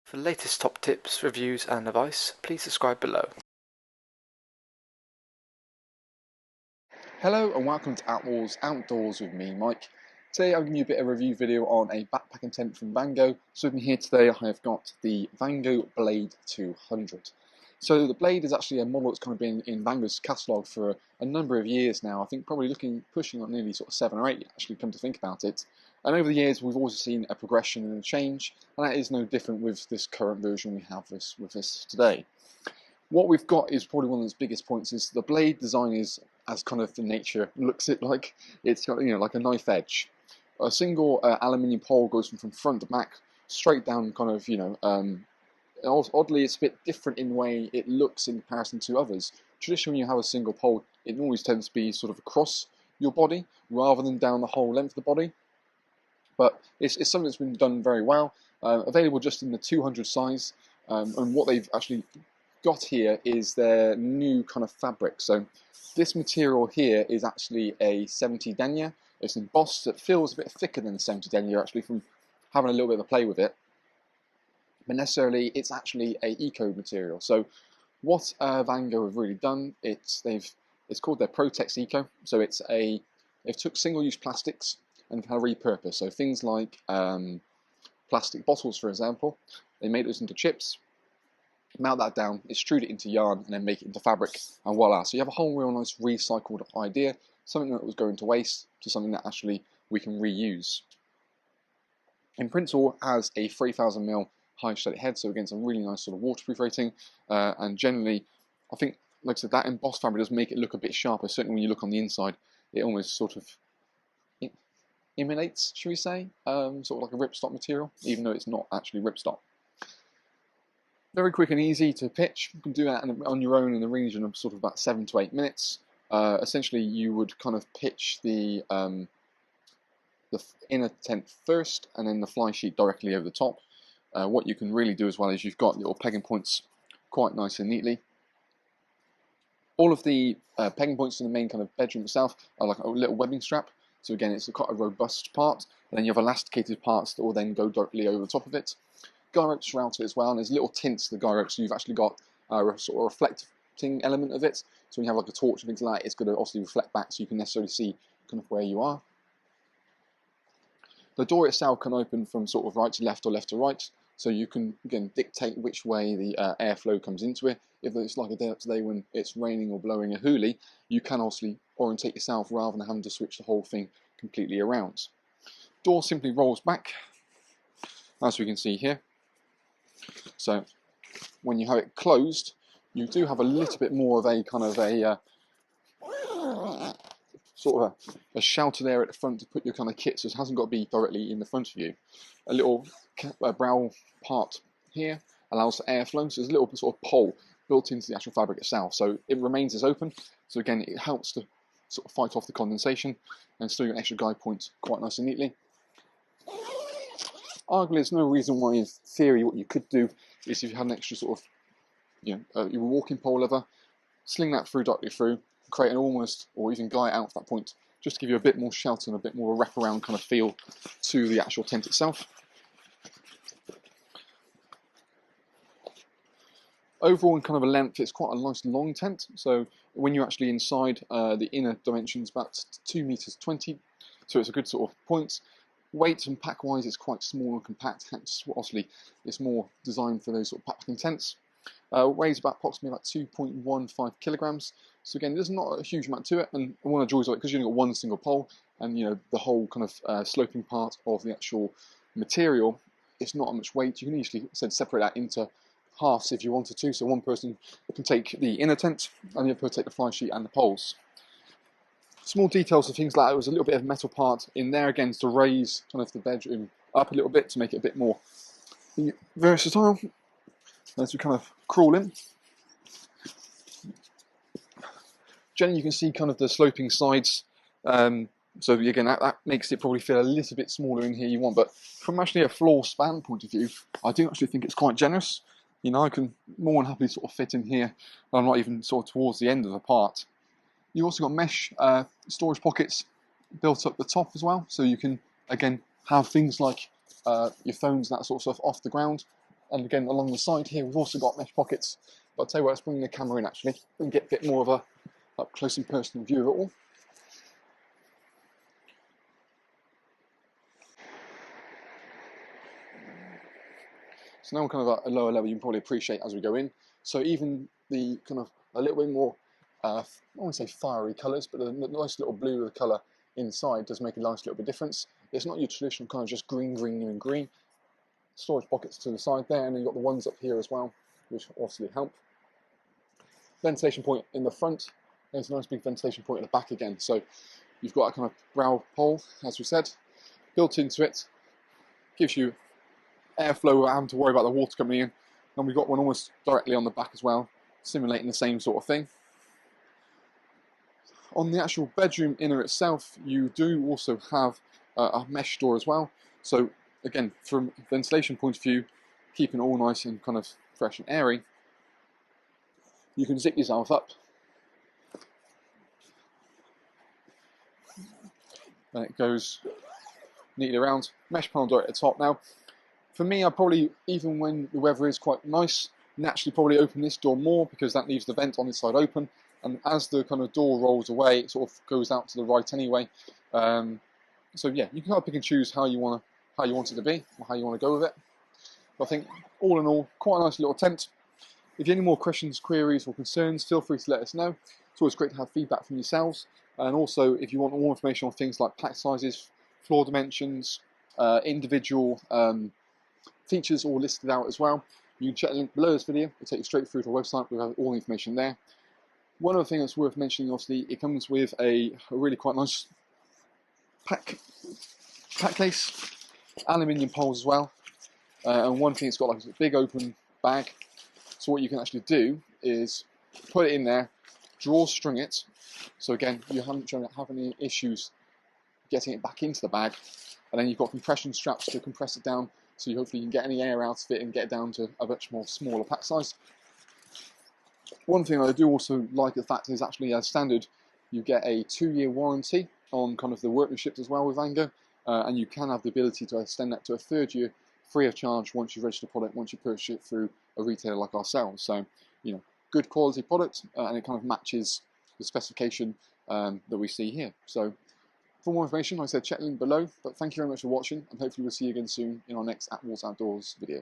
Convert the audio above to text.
For the latest top tips, reviews and advice, please subscribe below. Hello and welcome to Attwoolls Outdoors with me, Mike. Today I'll give you a bit of a review video on a backpacking tent from Vango. So with me here today I have got the Vango Blade 200. So the Blade is actually a model that's kind of been in Vango's catalogue for a number of years now. I think probably pushing on nearly sort of 7 or 8 actually, come to think about it. And over the years we've always seen a progression and a change, and that is no different with this current version we have with this today. What we've got is probably one of its biggest points is the blade design is as kind of the nature looks it like. It's got, like a knife edge. A single aluminium pole goes from front to back, straight down kind of, oddly it's a bit different in the way it looks in comparison to others. Traditionally when you have a single pole, it always tends to be sort of across your body rather than down the whole length of the body. But it's something that's been done very well, available just in the 200 size, and what they've actually got here is their new kind of fabric. So this material here is actually a 70 denier. It's embossed. It feels a bit thicker than the 70 denier actually from having a little bit of a play with it. But necessarily it's actually a eco material. So what Vango have really done, it's called their Protex Eco. So they've took single-use plastics and have repurposed. So things like plastic bottles, for example, they made those into chips, melt that down, extrude it into yarn, and then make it into fabric, and voila. So you have a whole real nice recycled idea, something that was going to waste to something that actually we can reuse. In principle, has a 3000mm high-straight head, so again, it's a really nice sort of waterproof rating, and generally, I think, like I said, that embossed fabric does make it look a bit sharper. Certainly when you look on the inside, it almost sort of emulates, should we say, sort of like a ripstop material, even though it's not actually ripstop. Very quick and easy to pitch. You can do that on your own in the region of sort of about 7 to 8 minutes. Essentially, you would kind of pitch the inner tent first, and then the fly sheet directly over the top. What you can really do as well is you've got your pegging points quite nice and neatly. All of the pegging points in the main kind of bedroom itself are like a little webbing strap. So again, it's quite a robust part. And then you have elasticated parts that will then go directly over the top of it. Guy ropes throughout it as well, and there's little tints to the guy ropes, so you've actually got a sort of reflecting element of it. So when you have like a torch and things like that, it's going to obviously reflect back so you can necessarily see kind of where you are. The door itself can open from sort of right to left or left to right, so you can again dictate which way the airflow comes into it. If it's like a day up today when it's raining or blowing a hoolie, you can obviously orientate yourself rather than having to switch the whole thing completely around. Door simply rolls back, as we can see here. So when you have it closed, you do have a little bit more of a kind of a sort of a shelter there at the front to put your kind of kit, so it hasn't got to be directly in the front of you. A little brow part here allows for airflow, so there's a little sort of pole built into the actual fabric itself, so it remains as open. So again, it helps to sort of fight off the condensation and still get an extra guide point quite nice and neatly. Arguably, there's no reason why, in theory, what you could do is if you had an extra sort of, your walking pole lever, sling that directly through, create an almost, or even guy out at that point, just to give you a bit more shelter and a bit more of a wraparound kind of feel to the actual tent itself. Overall, in kind of a length, it's quite a nice long tent. So when you're actually inside, the inner dimensions about 2 meters 20, so it's a good sort of point. Weight and pack wise, it's quite small and compact, hence obviously it's more designed for those sort of backpacking tents. Weighs approximately about 2.15 kilograms. So again, there's not a huge amount to it, and one of the joys of it, because you've only got one single pole, and the whole kind of sloping part of the actual material, it's not much weight. You can easily separate that into halves if you wanted to. So one person can take the inner tent, and the other person take the fly sheet and the poles. Small details of things like there was a little bit of metal part in there again to raise kind of the bedroom up a little bit to make it a bit more versatile. As we kind of crawl in, generally you can see kind of the sloping sides. So again, that makes it probably feel a little bit smaller in here you want. But from actually a floor span point of view, I do actually think it's quite generous. I can more than happily sort of fit in here. I'm not even sort of towards the end of the part. You've also got mesh storage pockets built up the top as well, so you can again have things like your phones and that sort of stuff off the ground. And again, along the side here, we've also got mesh pockets. But I'll tell you what, let's bring the camera in actually and get a bit more of a up close and personal view of it all. So now we're kind of at a lower level, you can probably appreciate as we go in. So even the kind of a little bit more, I won't say fiery colours, but the nice little blue of the colour inside does make a nice little bit of difference. It's not your traditional kind of just green, green, and green. Storage pockets to the side there, and then you've got the ones up here as well, which obviously help. Ventilation point in the front. There's a nice big ventilation point in the back again. So you've got a kind of brow hole, as we said, built into it. Gives you airflow without having to worry about the water coming in. And we've got one almost directly on the back as well, simulating the same sort of thing. On the actual bedroom inner itself, you do also have a mesh door as well. So again, from a ventilation point of view, keeping it all nice and kind of fresh and airy, you can zip yourself up. And it goes neatly around. Mesh panel door at the top. Now, for me, I probably, even when the weather is quite nice, naturally probably open this door more because that leaves the vent on this side open. And as the kind of door rolls away, it sort of goes out to the right anyway. So yeah, you can kind of pick and choose how you want it to be, or how you want to go with it. But I think, all in all, quite a nice little tent. If you have any more questions, queries, or concerns, feel free to let us know. It's always great to have feedback from yourselves. And also, if you want more information on things like pack sizes, floor dimensions, individual features all listed out as well, you can check the link below this video. It'll take you straight through to our website. We have all the information there. One other thing that's worth mentioning, obviously, it comes with a really quite nice pack case, aluminium poles as well. And one thing, it's got like a big open bag. So what you can actually do is put it in there, drawstring it. So again, you don't have any issues getting it back into the bag. And then you've got compression straps to compress it down, so you hopefully can get any air out of it and get it down to a much more smaller pack size. One thing I do also like the fact is actually, as standard, you get a 2-year warranty on kind of the workmanship as well with Vango, and you can have the ability to extend that to a 3rd year free of charge once you register the product, once you purchase it through a retailer like ourselves. So, you know, good quality product, and it kind of matches the specification that we see here. So, for more information, like I said, check the link below. But thank you very much for watching, and hopefully we'll see you again soon in our next Attwoolls Outdoors video.